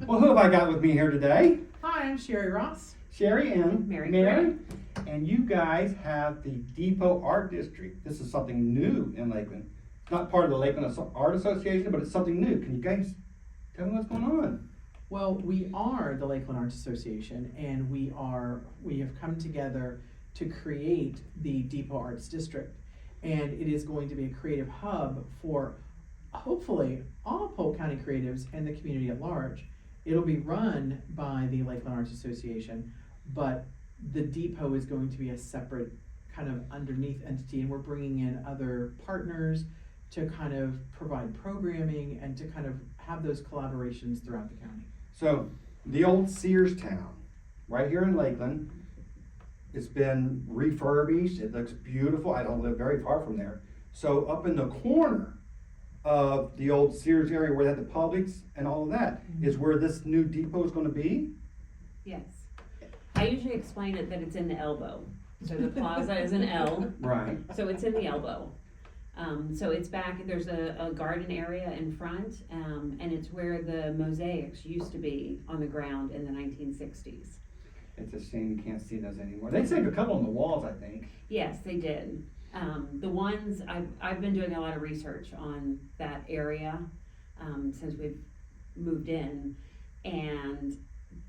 Well, who have I got with me here today? Hi, I'm Sherry Ross. Sherry and Mary And you guys have the Depot Art District. This is something new in Lakeland. It's not part of the Lakeland Art Association, but it's something new. Can you guys tell me what's going on? Well, we are the Lakeland Arts Association, and we have come together to create the Depot Arts District. And it is going to be a creative hub for hopefully all Polk County creatives and the community at large. It'll be run by the Lakeland Arts Association, but the Depot is going to be a separate kind of underneath entity, and we're bringing in other partners to kind of provide programming and to kind of have those collaborations throughout the county. So, the old Sears town, right here in Lakeland, it's been refurbished. It looks beautiful. I don't live very far from there. So, up in the corner of the old Sears area where they had the Publix and all of that is where this new depot is going to be. Yes. I usually explain it that it's in the elbow. So the plaza is an L. Right. So it's in the elbow. So it's back, there's a garden area in front, and it's where the mosaics used to be on the ground in the 1960s. It's a shame you can't see those anymore. They saved a couple on the walls, I think. Yes, they did. The ones, I've been doing a lot of research on that area since we've moved in, and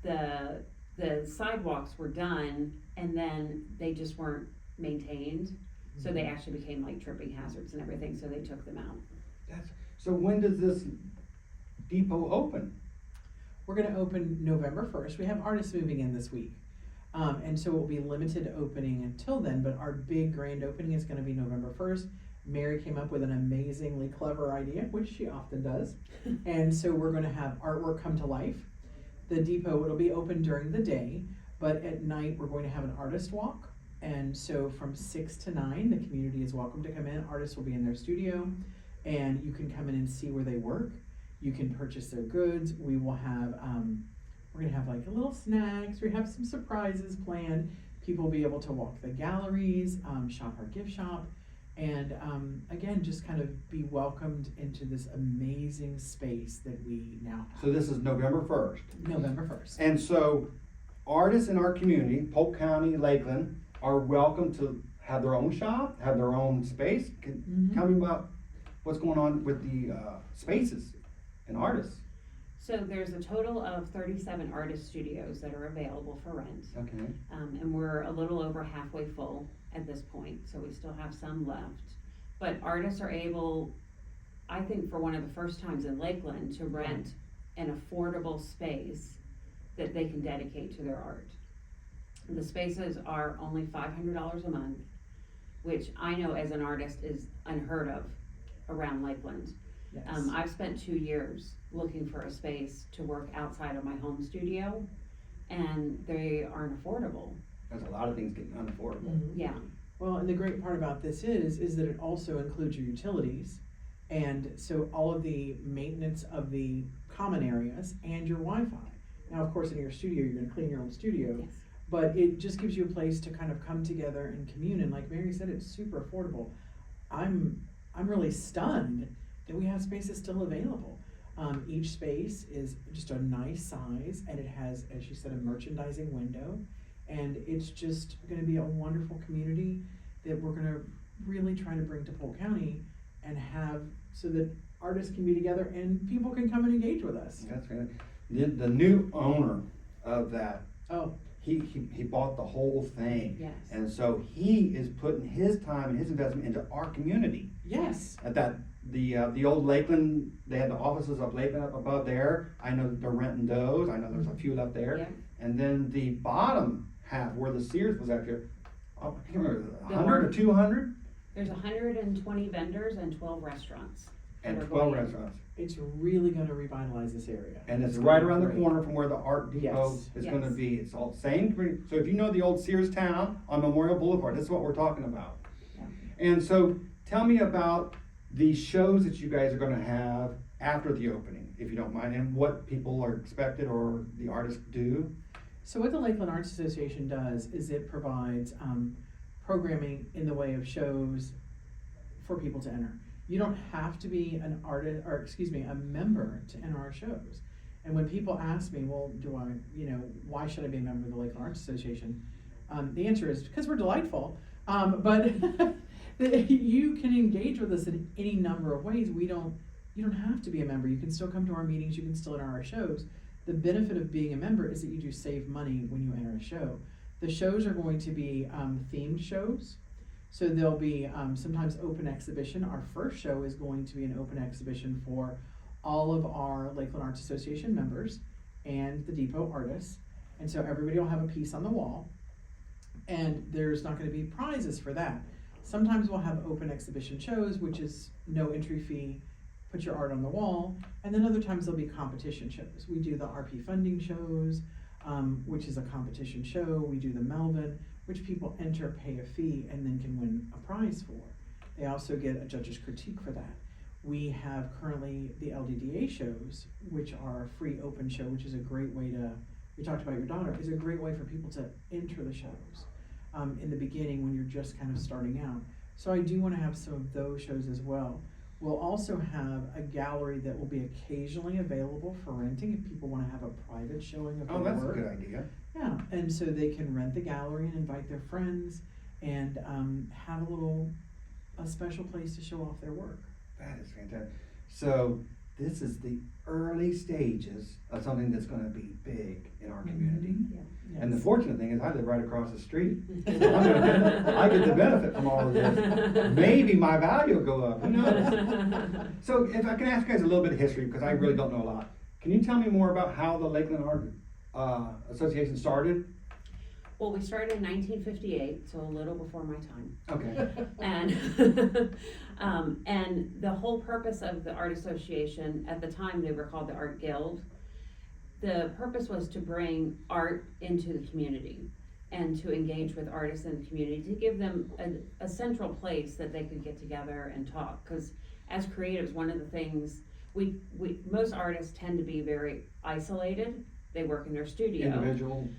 the sidewalks were done and then they just weren't maintained, so they actually became like tripping hazards and everything, so they took them out. So when does this depot open? We're gonna open November 1st. We have artists moving in this week. And so it will be limited opening until then, but our big grand opening is gonna be November 1st. Mary came up with an amazingly clever idea, which she often does. And so we're gonna have artwork come to life. The depot, it'll be open during the day, but at night we're going to have an artist walk. And so from 6 to 9, the community is welcome to come in. Artists will be in their studio, and you can come in and see where they work. You can purchase their goods. We will have, we're gonna have like a little snacks. We have some surprises planned. People will be able to walk the galleries, shop our gift shop, and again, just kind of be welcomed into this amazing space that we now have. So this is November 1st. November 1st. And so artists in our community, Polk County, Lakeland, are welcome to have their own shop, have their own space. Tell me about what's going on with the spaces and artists. So there's a total of 37 artist studios that are available for rent. Okay. And we're a little over halfway full at this point, so we still have some left. But artists are able, I think for one of the first times in Lakeland, to rent an affordable space that they can dedicate to their art. The spaces are only $500 a month, which I know as an artist is unheard of around Lakeland. Yes. I've spent 2 years looking for a space to work outside of my home studio, and they aren't affordable. There's a lot of things getting unaffordable. Yeah. Well, and the great part about this is that it also includes your utilities, and so all of the maintenance of the common areas and your Wi-Fi. Now, of course, in your studio, you're gonna clean your own studio, Yes. but it just gives you a place to kind of come together and commune, and like Mary said, it's super affordable. I'm really stunned that we have spaces still available. Each space is just a nice size, and it has, as she said, a merchandising window, and it's just gonna be a wonderful community that we're gonna really try to bring to Polk County and have so that artists can be together and people can come and engage with us. That's right. The new owner of that, Oh, he bought the whole thing. Yes. And so he is putting his time and his investment into our community. yes. At that, the old Lakeland, they had the offices of Lakeland up above there. I know that they're renting those. I know there's a few left there. Yeah. And then the bottom half where the Sears was actually, I can't remember, The 100 or 200? There's 120 vendors and 12 restaurants. And that are 12 going in. restaurants. It's really gonna revitalize this area. And it's gonna right be around the great. corner from where the Art Depot Yes. is Yes. gonna be. It's all same. So if you know the old Sears town on Memorial Boulevard, this is what we're talking about. Yeah. And so tell me about the shows that you guys are gonna have after the opening, if you don't mind, and what people are expected or the artists do. So what the Lakeland Arts Association does is it provides programming in the way of shows for people to enter. You don't have to be an artist, or excuse me, a member to enter our shows. And when people ask me, well, why should I be a member of the Lakeland Arts Association? The answer is because we're delightful. But you can engage with us in any number of ways. You don't have to be a member. You can still come to our meetings. You can still enter our shows. The benefit of being a member is that you do save money when you enter a show. The shows are going to be themed shows. So there'll be sometimes open exhibition. Our first show is going to be an open exhibition for all of our Lakeland Arts Association members and the Depot artists. And so everybody will have a piece on the wall, and there's not going to be prizes for that. Sometimes we'll have open exhibition shows, which is no entry fee, put your art on the wall, and then other times there'll be competition shows. We do the RP funding shows, which is a competition show. We do the Melvin, which people enter, pay a fee, and then can win a prize for. They also get a judge's critique for that. We have currently the LDDA shows, which are a free open show, which is a great way to, we talked about your daughter, is a great way for people to enter the shows in the beginning when you're just kind of starting out. So I do want to have some of those shows as well. We'll also have a gallery that will be occasionally available for renting if people want to have a private showing of their work. Oh, that's a good idea. Yeah, and so they can rent the gallery and invite their friends and have a special place to show off their work. That is fantastic. So this is the early stages of something that's going to be big in our community. Yeah. Yes. And the fortunate thing is I live right across the street. So I get the benefit from all of this. Maybe my value will go up. Who knows? So if I can ask you guys a little bit of history, because I really don't know a lot. Can you tell me more about how the Lakeland Art Association started? Well, we started in 1958, so a little before my time. Okay. And and the whole purpose of the Art Association, at the time they were called the Art Guild, the purpose was to bring art into the community and to engage with artists in the community, to give them a central place that they could get together and talk. Because as creatives, one of the things, most artists tend to be very isolated. They work in their studio. Individual.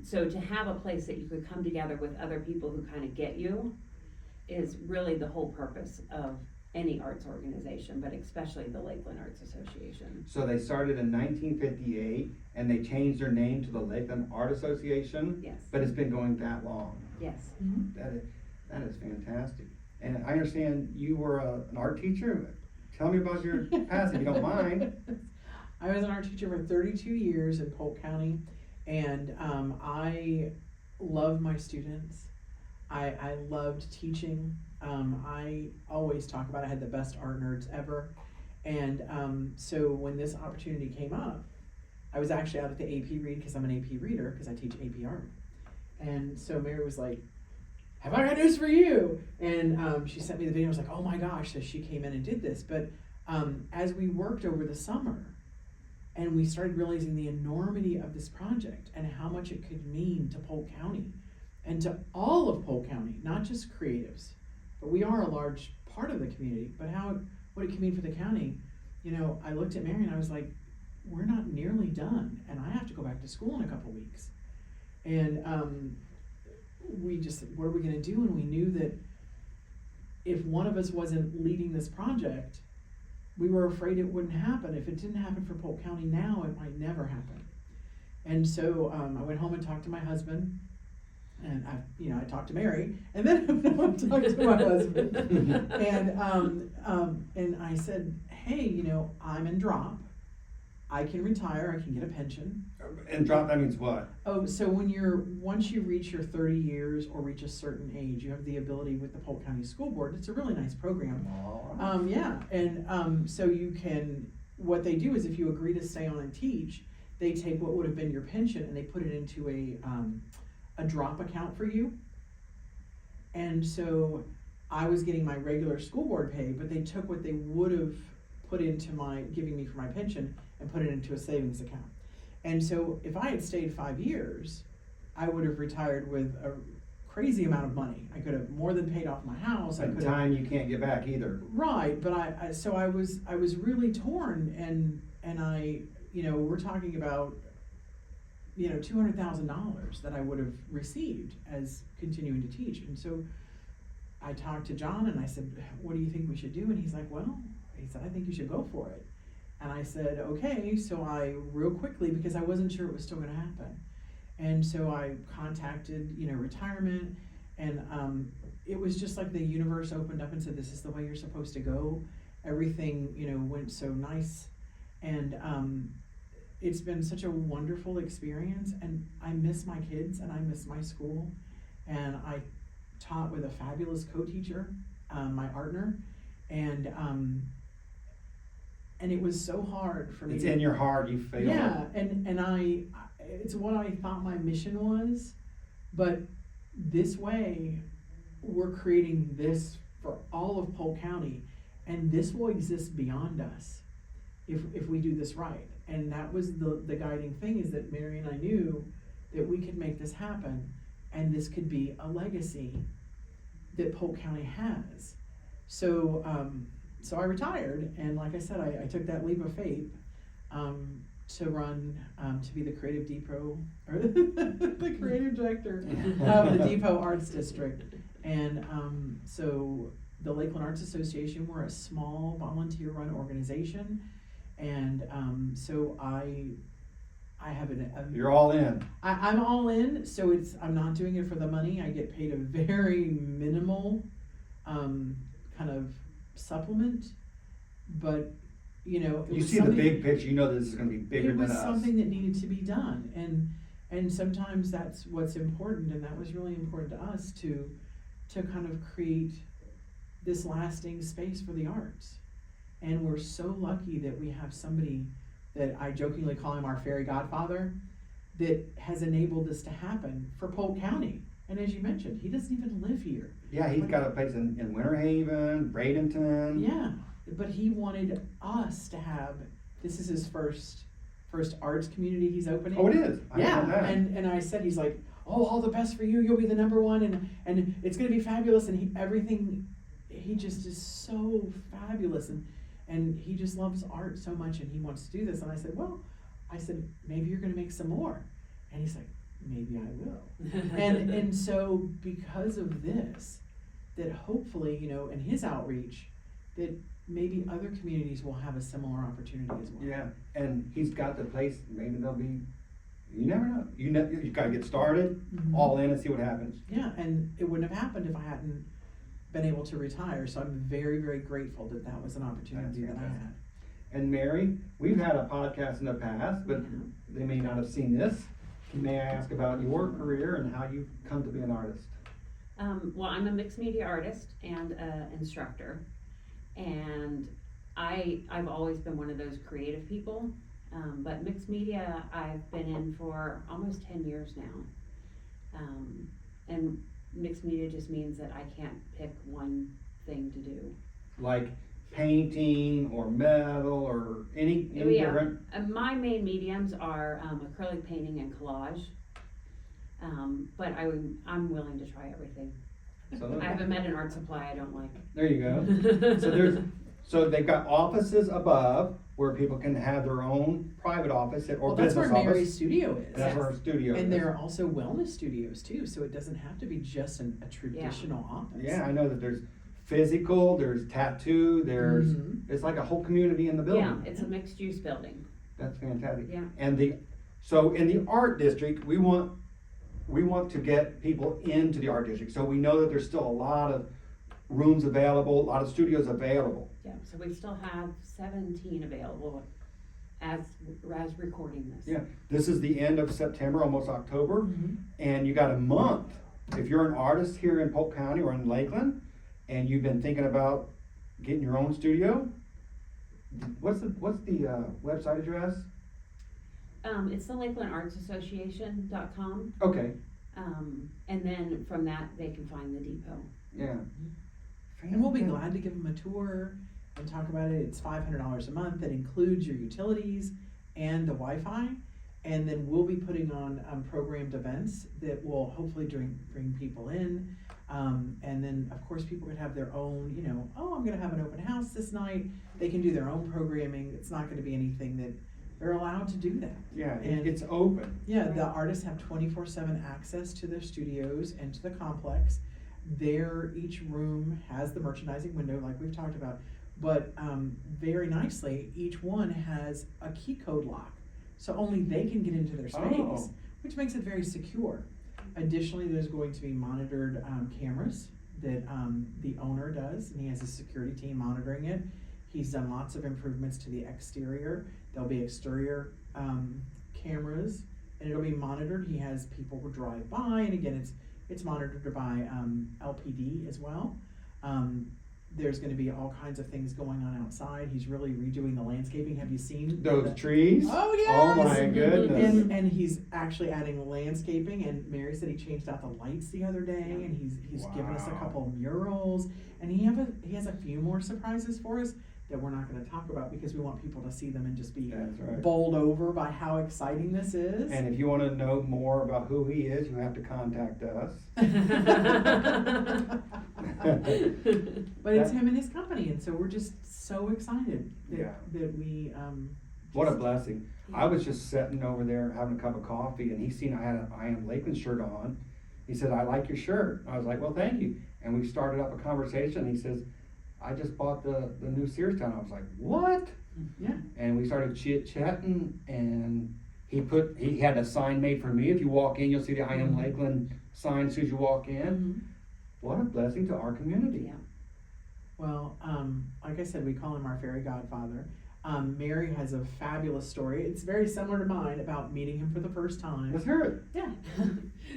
So to have a place that you could come together with other people who kind of get you is really the whole purpose of any arts organization, but especially the Lakeland Arts Association. So they started in 1958 and they changed their name to the Lakeland Art Association? Yes. But it's been going that long. Yes. Mm-hmm. That is fantastic. And I understand you were an art teacher. Tell me about your past if you don't mind. I was an art teacher for 32 years in Polk County, and I love my students. I loved teaching. I always talk about I had the best art nerds ever. And so when this opportunity came up, I was actually out at the AP read because I'm an AP reader because I teach AP art. And so Mary was like, have I got news for you? And she sent me the video. I was like, oh my gosh. So she came in and did this. But as we worked over the summer and we started realizing the enormity of this project and how much it could mean to Polk County and to all of Polk County, not just creatives, but we are a large part of the community, but what it can mean for the county, I looked at Mary and I was like, we're not nearly done and I have to go back to school in a couple weeks. And we just, what are we gonna do? And we knew that if one of us wasn't leading this project, we were afraid it wouldn't happen. If it didn't happen for Polk County now, it might never happen. And so I went home and talked to my husband, and I talked to Mary, and then I talked to my husband, and I said, hey, I'm in drop. I can retire. I can get a pension. And drop, that means what? Oh, so once you reach your 30 years or reach a certain age, you have the ability with the Polk County School Board. It's a really nice program. Yeah, and so you can, what they do is if you agree to stay on and teach, they take what would have been your pension and they put it into a drop account for you. And so I was getting my regular school board pay, but they took what they would have put into giving me for my pension and put it into a savings account. And so if I had stayed 5 years, I would have retired with a crazy amount of money. I could have more than paid off my house. At time you can't get back either. Right, but I was really torn, and I, we're talking about, $200,000 that I would have received as continuing to teach. And so I talked to John and I said, what do you think we should do? And he's like, I think you should go for it. And I said, okay, so I real quickly, because I wasn't sure it was still gonna happen. And so I contacted, retirement, and it was just like the universe opened up and said, this is the way you're supposed to go. Everything, went so nice. And it's been such a wonderful experience, and I miss my kids and I miss my school. And I taught with a fabulous co-teacher, my partner, and it was so hard for me. It's in your heart, you feel Yeah, it. and it's what I thought my mission was, but this way, we're creating this for all of Polk County, and this will exist beyond us if we do this right. And that was the guiding thing, is that Mary and I knew that we could make this happen, and this could be a legacy that Polk County has. So I retired, and like I said, I took that leap of faith to run, to be the creative depot, or the creative director of the Depot Arts District. And so the Lakeland Arts Association, we're a small volunteer-run organization, and so I have You're all in. I'm all in, so I'm not doing it for the money. I get paid a very minimal kind of supplement, but You see the big picture, you know this is gonna be bigger than us. It was something that needed to be done, and sometimes that's what's important, and that was really important to us to kind of create this lasting space for the arts. And we're so lucky that we have somebody that I jokingly call him our fairy godfather, that has enabled this to happen for Polk County. And as you mentioned, he doesn't even live here. Yeah, he's got a place in Winter Haven, Bradenton. Yeah, but he wanted us to have, this is his first arts community he's opening. Oh, it is? I Yeah, know that. and I said, he's like, oh, all the best for you, you'll be the number one, and it's gonna be fabulous, and he just is so fabulous, and he just loves art so much, and he wants to do this. And I said, maybe you're gonna make some more. And he's like, maybe I will. and so because of this, that hopefully, in his outreach, that maybe other communities will have a similar opportunity as well. Yeah, and he's got the place, maybe they'll be, you never know. You gotta get started, Mhm. all in, and see what happens. Yeah, and it wouldn't have happened if I hadn't been able to retire. So I'm very, very grateful that was an opportunity That's that I fantastic. had. And Mary, we've had a podcast in the past, but they may not have seen this. May I ask about your career and how you've come to be an artist? Well, I'm a mixed media artist and instructor, and I've always been one of those creative people, but mixed media I've been in for almost 10 years now, and mixed media just means that I can't pick one thing to do. Like painting or metal or any different? My main mediums are acrylic painting and collage, but I'm willing to try everything. So I haven't met an art supply I don't like. there you go. So they've got offices above where people can have their own private office or Well, that's business where office. Mary's studio is. That's where her studio is. And there are also wellness studios too, so it doesn't have to be just a traditional office. Yeah, I know that there's physical, there's tattoo, there's, Mhm. it's like a whole community in the building. Yeah, it's a mixed use building. That's fantastic. Yeah. And so in the art district, we want to get people into the art district. So we know that there's still a lot of rooms available, a lot of studios available. Yeah, so we still have 17 available as recording this. Yeah, this is the end of September, almost October, Mhm. and you got a month. If you're an artist here in Polk County or in Lakeland, and you've been thinking about getting your own studio, what's the website address? It's the Lakeland Arts Association.com, Okay, and then from that they can find the depot. yeah. And we'll be glad to give them a tour and talk about it. It's $500 a month. That includes your utilities and the Wi-Fi. And then we'll be putting on programmed events that will hopefully bring people in. And then, of course, people could have their own, I'm going to have an open house this night. They can do their own programming. It's not going to be anything that they're allowed to do that. Yeah, And- it's open. Yeah, the artists have 24/7 access to their studios and to the complex. Each room has the merchandising window like we've talked about. but very nicely, each one has a key code lock, so only they can get into their space, Oh. which makes it very secure. Additionally, there's going to be monitored cameras that the owner does, and he has a security team monitoring it. He's done lots of improvements to the exterior. There'll be exterior cameras, and it'll be monitored. He has people who drive by, and again, it's monitored by LPD as well. There's going to be all kinds of things going on outside. He's really redoing the landscaping. Have you seen Those trees? Oh, yes! Oh my goodness. And he's actually adding landscaping, and Mary said he changed out the lights the other day, and he's given us a Wow. couple murals, and he has a few more surprises for us that we're not going to talk about because we want people to see them and just be That's right. bowled over by how exciting this is. And if you want to know more about who he is, you have to contact us. But it's him and his company, and so we're just so excited that, Yeah. that we What a blessing. I was just sitting over there having a cup of coffee, and he seen I had an I Am Lakeland shirt on. He said, I like your shirt. I was like, well, thank you. And we started up a conversation. He says, I just bought the new Sears Town. I was like, what? yeah. And we started chit-chatting, and he had a sign made for me. If you walk in, you'll see the I Am Lakeland sign as soon as you walk in. Mhm. What a blessing to our community. Yeah. Well, like I said, we call him our fairy godfather. Mary has a fabulous story. It's very similar to mine about meeting him for the first time. Let's hear it. Yeah.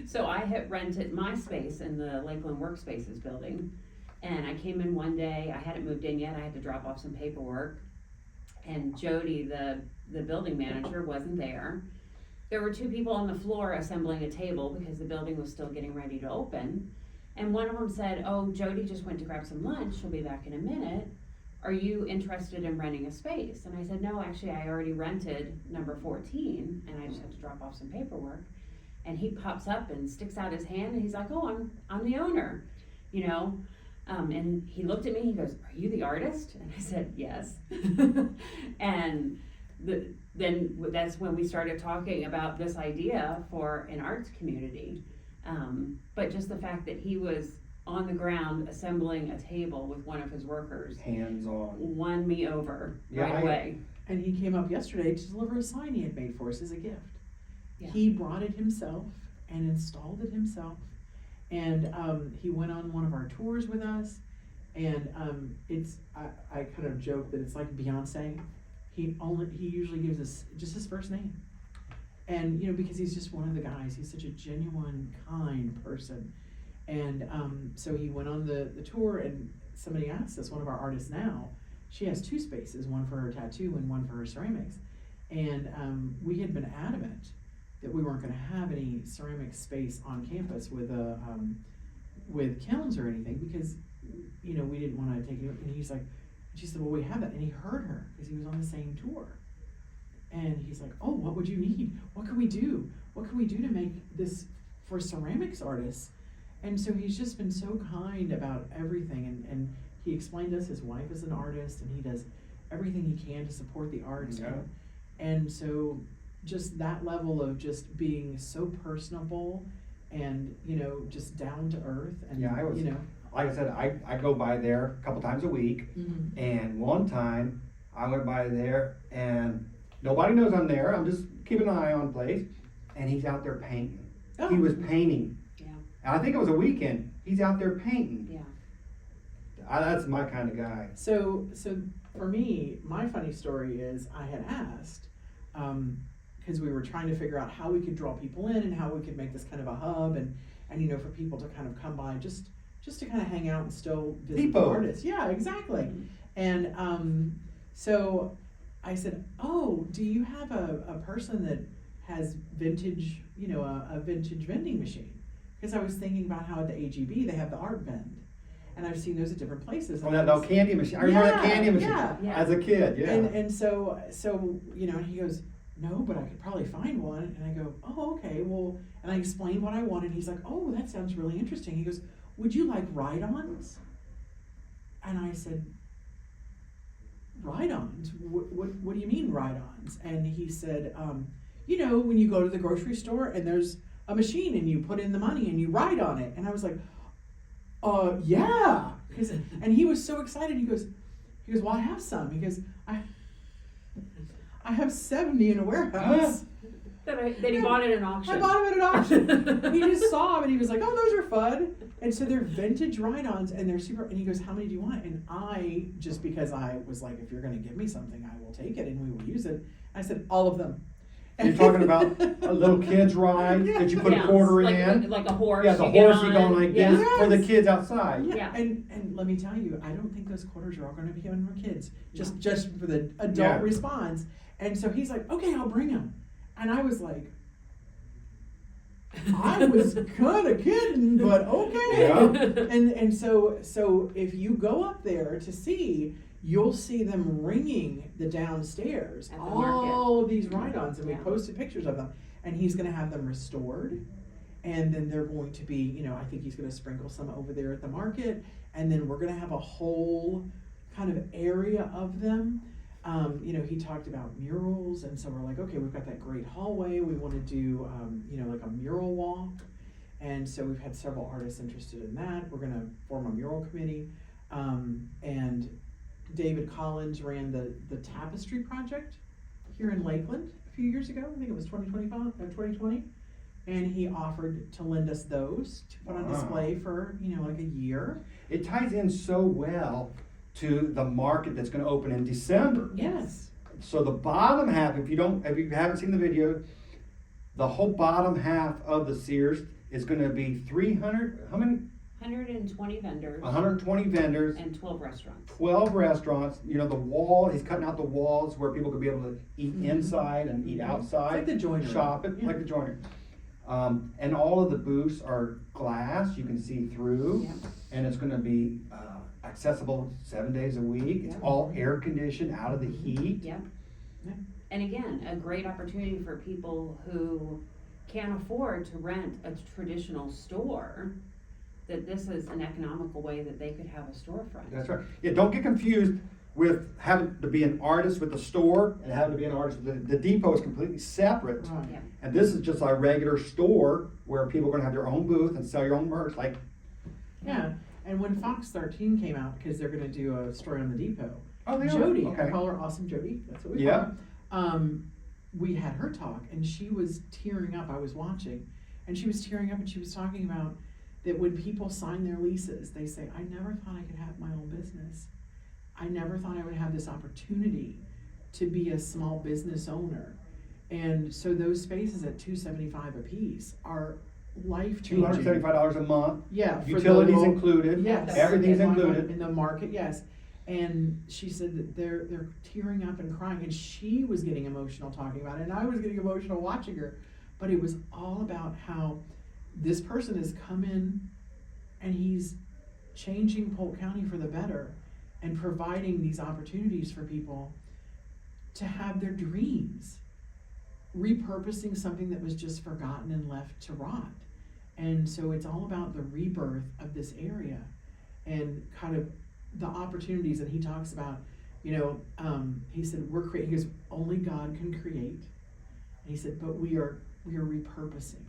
So I had rented my space in the Lakeland Workspaces building, and I came in one day. I hadn't moved in yet. I had to drop off some paperwork, and Jody, the building manager, wasn't there. There were two people on the floor assembling a table because the building was still getting ready to open. And one of them said, oh, Jody just went to grab some lunch. She'll be back in a minute. Are you interested in renting a space? And I said, no, actually, I already rented number 14, and I just had to drop off some paperwork. And he pops up and sticks out his hand, and he's like, oh, I'm the owner, you know. And he looked at me, he goes, are you the artist? And I said, yes. And then that's when we started talking about this idea for an arts community. But just the fact that he was on the ground assembling a table with one of his workers Hands on. won me over Yeah, right away. And he came up yesterday to deliver a sign he had made for us as a gift. Yeah. He brought it himself and installed it himself. And he went on one of our tours with us. And I kind of joke that it's like Beyonce. He usually gives us just his first name. And, you know, because he's just one of the guys. He's such a genuine, kind person. And so he went on the tour, and somebody asked us, one of our artists now, she has two spaces, one for her tattoo and one for her ceramics. And we had been adamant that we weren't going to have any ceramic space on campus with kilns or anything because, you know, we didn't want to take it. And he's like, she said, well, we have that. And he heard her because he was on the same tour. And he's like, oh, what would you need? What can we do? What can we do to make this for ceramics artists? And so he's just been so kind about everything. And he explained to us his wife is an artist, and he does everything he can to support the arts. Yeah. And so just that level of just being so personable and, you know, just down to earth. And, Yeah, I was- you know. Like I said, I go by there a couple times a week. Mhm. And one time I went by there and nobody knows I'm there. I'm just keeping an eye on the place. And he's out there painting. Oh. He was painting. Yeah. And I think it was a weekend. He's out there painting. Yeah. That's my kind of guy. So for me, my funny story is I had asked, because we were trying to figure out how we could draw people in and how we could make this kind of a hub and you know, for people to kind of come by just to kind of hang out and still visit the Depot. artists. Yeah, exactly. And so I said, oh, do you have a person that has vintage, you know, a vintage vending machine? Because I was thinking about how at the AGB they have the art vend. And I've seen those at different places. Oh, that old candy machine. I remember that Yeah, candy machine yeah. Yeah. as a kid. Yeah. And so you know, and he goes, no, but I could probably find one. And I go, oh, okay, well, and I explained what I wanted. He's like, oh, that sounds really interesting. He goes, would you like ride-ons? And I said, ride-ons? What do you mean ride-ons? And he said, you know, when you go to the grocery store and there's a machine and you put in the money and you ride on it. And I was like, yeah. And he was so excited. He goes, He goes, well, I have some. He goes, I have 70 in a warehouse. That he bought at an auction. I bought them at an auction. He just saw them and he was like, oh, those are fun. And so they're vintage ride-ons and they're super, and he goes, how many do you want? And I, just because I was like, if you're going to give me something, I will take it and we will use it. I said, all of them. You're talking about a little kid's ride that you put a Yes, quarter like, in? like a horse. Yeah, the you get horse you go on. like Yeah. this for the kids outside. Yeah. And let me tell you, I don't think those quarters are all going to be given for kids, just for the adult Yeah. response. And so he's like, okay, I'll bring them. And I was like, I was kind of kidding, but okay. Yeah. And so if you go up there to see, you'll see them ringing the downstairs, At the all of these ride-ons, and we Yeah. posted pictures of them. And he's going to have them restored, and then they're going to be, I think he's going to sprinkle some over there at the market, and then we're going to have a whole kind of area of them. He talked about murals, and so we're like, okay, we've got that great hallway. We want to do, like a mural walk. And so we've had several artists interested in that. We're going to form a mural committee. And David Collins ran the tapestry project here in Lakeland a few years ago. I think it was 2020. And he offered to lend us those to put on Wow. display for, like a year. It ties in so well to the market that's going to open in December. Yes. So the bottom half, if you haven't seen the video, the whole bottom half of the Sears is going to be 300, how many? 120 vendors 120 vendors, and 12 restaurants. 12 restaurants. The wall, he's cutting out the walls where people could be able to eat inside and eat outside. Like the joiner. Shop it, Yeah. like the joiner. And all of the booths are glass, you can see through. Yeah. And it's gonna be accessible 7 days a week. It's Yeah. all air conditioned, out of the heat. Yep. Yeah. And again, a great opportunity for people who can't afford to rent a traditional store, that this is an economical way that they could have a storefront. That's right. Yeah, don't get confused with having to be an artist with the store and having to be an artist with the depot is completely separate. Right. Yeah. And this is just a regular store where people are gonna have their own booth and sell your own merch, like, Yeah. And when Fox 13 came out, because they're going to do a story on the depot, oh, they are, Jody, I okay. call her Awesome Jody, that's what we Yeah. call her. We had her talk, and she was tearing up. I was watching, and she was tearing up, and she was talking about that when people sign their leases, they say, I never thought I could have my own business. I never thought I would have this opportunity to be a small business owner. And so those spaces at $275 a piece are life-changing. $275 a month, Yeah. for the utilities local- included, Yes. everything's in included. In the market, yes. And she said that they're tearing up and crying, and she was getting emotional talking about it, and I was getting emotional watching her. But it was all about how this person has come in and he's changing Polk County for the better and providing these opportunities for people to have their dreams, repurposing something that was just forgotten and left to rot. And so it's all about the rebirth of this area and kind of the opportunities that he talks about. He said, he goes, only God can create. And he said, but we are repurposing.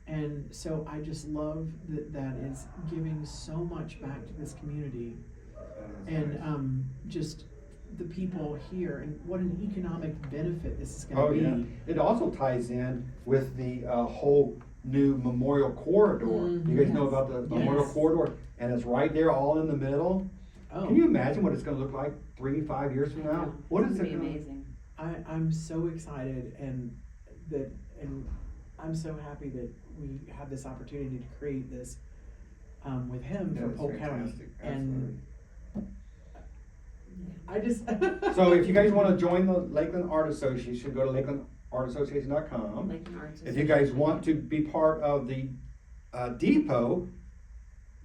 And so I just love that is giving so much back to this community. And just the people here, and what an economic benefit this is going to be. Oh, yeah. It also ties in with the whole new memorial corridor. Mhm. You guys know Yes. about the memorial Yes. corridor, and it's right there, all in the middle. Oh, Can you imagine what it's gonna look like 3-5 years from now? What is It's it gonna be gonna? amazing. I'm so excited, and I'm so happy that we have this opportunity to create this with him That for is Polk County. fantastic, And Yeah. I just So if you guys wanna join the Lakeland Art Association, go to lakelandartassociation.com. Lakeland Arts If you guys Association. want to be part of the depot,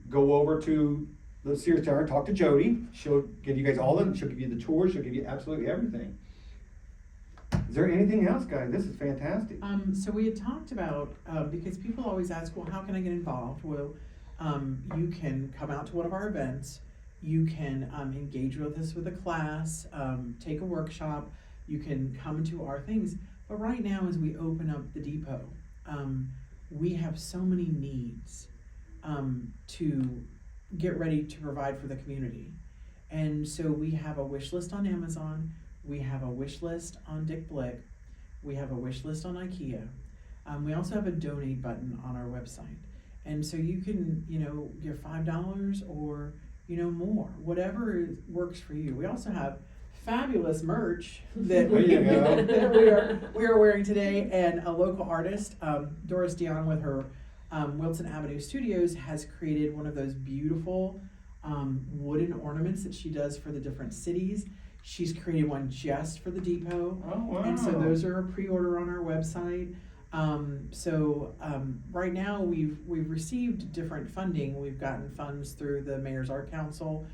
go over to the Sears Tower and talk to Jody. She'll give you guys she'll give you the tour, she'll give you absolutely everything. Is there anything else, guys? This is fantastic. So we had talked about, because people always ask, well, how can I get involved? Well, you can come out to one of our events. You can engage with us with a class, take a workshop. You can come to our things. But right now, as we open up the depot, we have so many needs to get ready to provide for the community. And so we have a wish list on Amazon, we have a wish list on Dick Blick, we have a wish list on IKEA. We also have a donate button on our website. And so you can, give $5 or, more, whatever works for you. We also have fabulous merch that There you go. that we are wearing today, and a local artist, Doris Dion with her Wilson Avenue Studios, has created one of those beautiful wooden ornaments that she does for the different cities. She's created one just for the depot. Oh, wow. And so those are a pre-order on our website. Right now we've received different funding. We've gotten funds through the Mayor's Art Council.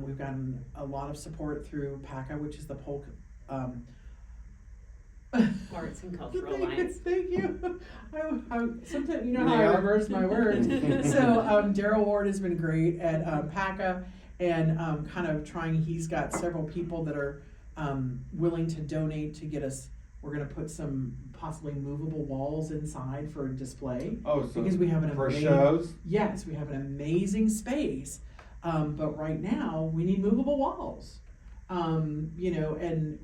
We've gotten a lot of support through PACA, which is the Polk Arts and Cultural Alliance. Thank you. I sometimes, how I Yeah. reverse my words. So Daryl Ward has been great at PACA and kind of trying. He's got several people that are willing to donate to get us. We're going to put some possibly movable walls inside for display. Oh, so because we have an for amazing, shows? Yes, we have an amazing space. But right now we need movable walls. And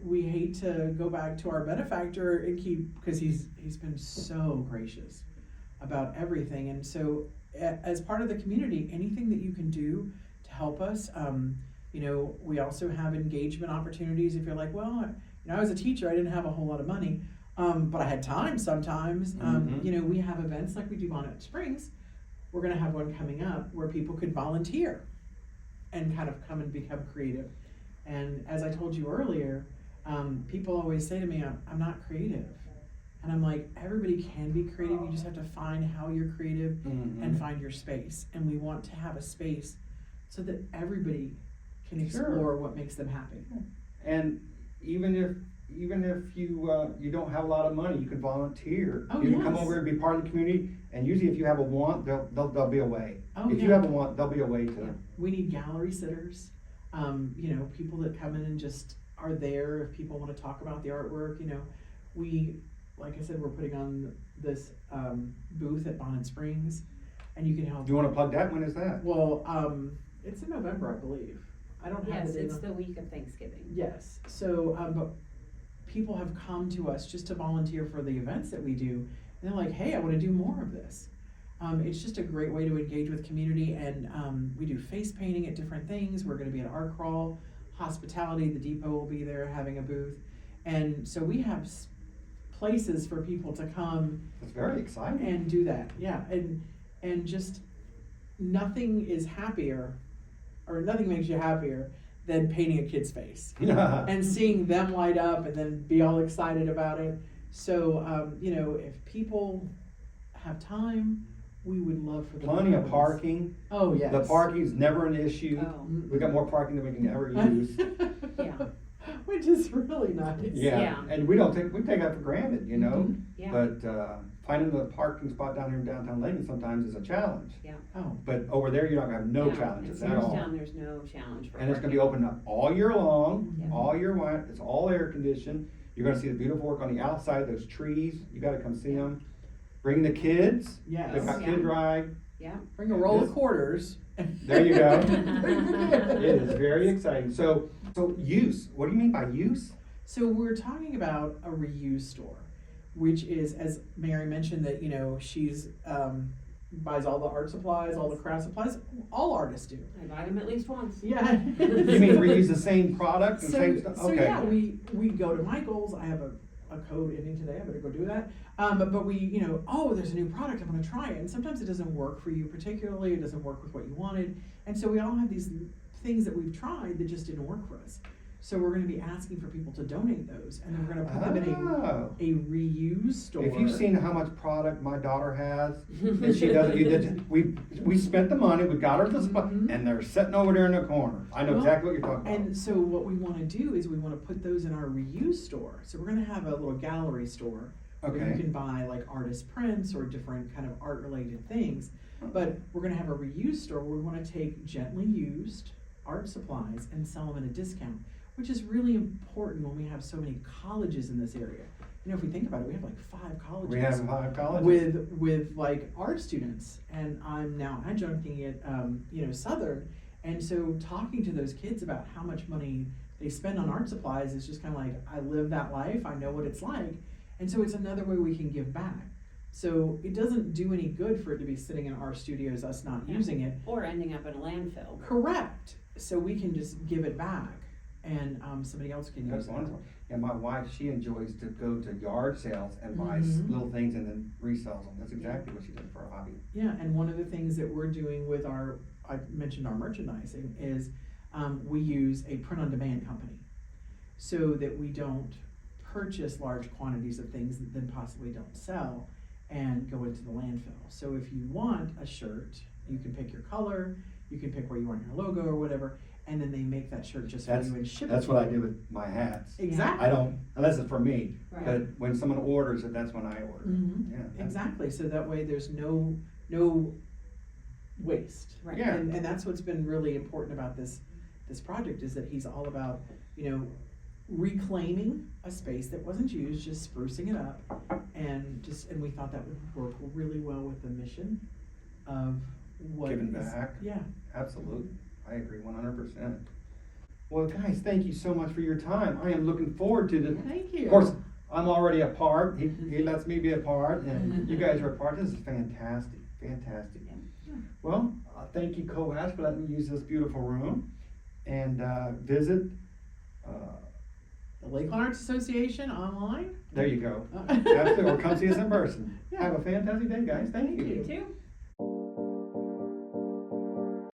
we hate to go back to our benefactor and because he's been so gracious about everything. And so as part of the community, anything that you can do to help us, we also have engagement opportunities. If you're like, well, I was a teacher, I didn't have a whole lot of money, but I had time sometimes. Mm-hmm. We have events like we do Bonnet Springs. We're gonna have one coming up where people could volunteer and kind of come and become creative. And as I told you earlier, people always say to me, I'm not creative. And I'm like, everybody can be creative, you just have to find how you're creative and find your space. And we want to have a space so that everybody can explore what makes them happy. And even if you don't have a lot of money, you can volunteer. Oh, you can come yes. over and be part of the community. And usually, if you have a want, they'll be a way. Oh, if yeah. you have a want, there'll be a way to. Yeah. We need gallery sitters, people that come in and just are there. If people want to talk about the artwork, we, like I said, we're putting on this booth at Bonnet Springs, and you can help. Do you want to plug that? When is that? Well, it's in November, I believe. I don't have Yes, it in it's the week of Thanksgiving. Yes, so, but people have come to us just to volunteer for the events that we do, and they're like, hey, I wanna do more of this. It's just a great way to engage with community, and we do face painting at different things. We're gonna be at Art Crawl, Hospitality, the Depot will be there having a booth. And so we have places for people to come It's very exciting. and do that, yeah, and just nothing is happier, or nothing makes you happier than painting a kid's face and seeing them light up and then be all excited about it. So, if people have time, we would love for them. Plenty to of come. parking. Oh, yes. The parking's never an issue. Oh. We got more parking than we can ever use. Yeah. Which is really nice. Yeah. And we take that for granted, Mhm. Yeah. But finding the parking spot down here in downtown Lakeland sometimes is a challenge. Yeah. Oh, But over there, you're not gonna have no Yeah, challenges in at all. Searstown, there's no challenge for And it's gonna be parking. open up all year long, Yeah. all year long. It's all air conditioned. You're gonna see the beautiful work on the outside, those trees. You gotta come see them. Bring the kids. yes. They've got Yeah. kid ride. Yeah. Bring a roll of quarters. There you go. It is very exciting. So use. What do you mean by use? So we're talking about a reuse store, which is, as Mary mentioned, that she's buys all the art supplies, all the craft supplies. All artists do. I buy them at least once. Yeah. You mean reuse the same product and same stuff? So Okay. yeah, we go to Michael's. I have a code ending today. I better go do that. But we, there's a new product. I'm going to try it. And sometimes it doesn't work for you particularly. It doesn't work with what you wanted. And so we all have these things that we've tried that just didn't work for us. So we're going to be asking for people to donate those, and then we're going to put them in Oh. a reuse store. If you've seen how much product my daughter has, and she doesn't, we spent the money, we got her the spot, Mhm. and they're sitting over there in the corner. I know Well, exactly what you're talking about. And so what we want to do is we want to put those in our reuse store. So we're going to have a little gallery store where you Okay. can buy like artist prints or different kind of art related things. But we're going to have a reuse store where we want to take gently used art supplies and sell them at a discount, which is really important when we have so many colleges in this area. If we think about it, we have like 5 colleges. We have 5 colleges. With like art students, and I'm now adjuncting at Southern, And so talking to those kids about how much money they spend on art supplies is just kind of like, I live that life, I know what it's like. And so it's another way we can give back. So it doesn't do any good for it to be sitting in our studios, us not using it. Or ending up in a landfill. Correct. So we can just give it back and somebody else can That's use it. wonderful. Yeah, my wife, she enjoys to go to yard sales and buy Mhm. little things and then resells them. That's exactly what she does for her hobby. Yeah, and one of the things that we're doing with I mentioned our merchandising, is we use a print-on-demand company so that we don't purchase large quantities of things that then possibly don't sell and go into the landfill. So if you want a shirt, you can pick your color, you can pick where you want your logo or whatever, and then they make that shirt just for That's, you and ship it that's to what I you. do with my hats. Exactly. I don't, unless it's for me, Right. but when someone orders it, that's when I order it. Mhm. Yeah, that's- Exactly, so that way there's no waste. Right. Yeah. And that's what's been really important about this project, is that he's all about, reclaiming a space that wasn't used, just sprucing it up, and we thought that would work really well with the mission of what Giving is- back. Yeah. Absolutely. I agree 100%. Well, guys, thank you so much for your time. I am looking forward to the, Thank you. of course, I'm already a part. He lets me be a part, and you guys are a part. This is fantastic, fantastic. Yeah. Well, thank you, Coash, for letting me use this beautiful room, and visit. The Lakeland Arts Association online. There you go. Uh, Absolutely, or come see us in person. Yeah. Have a fantastic day, guys. Thank you. You too.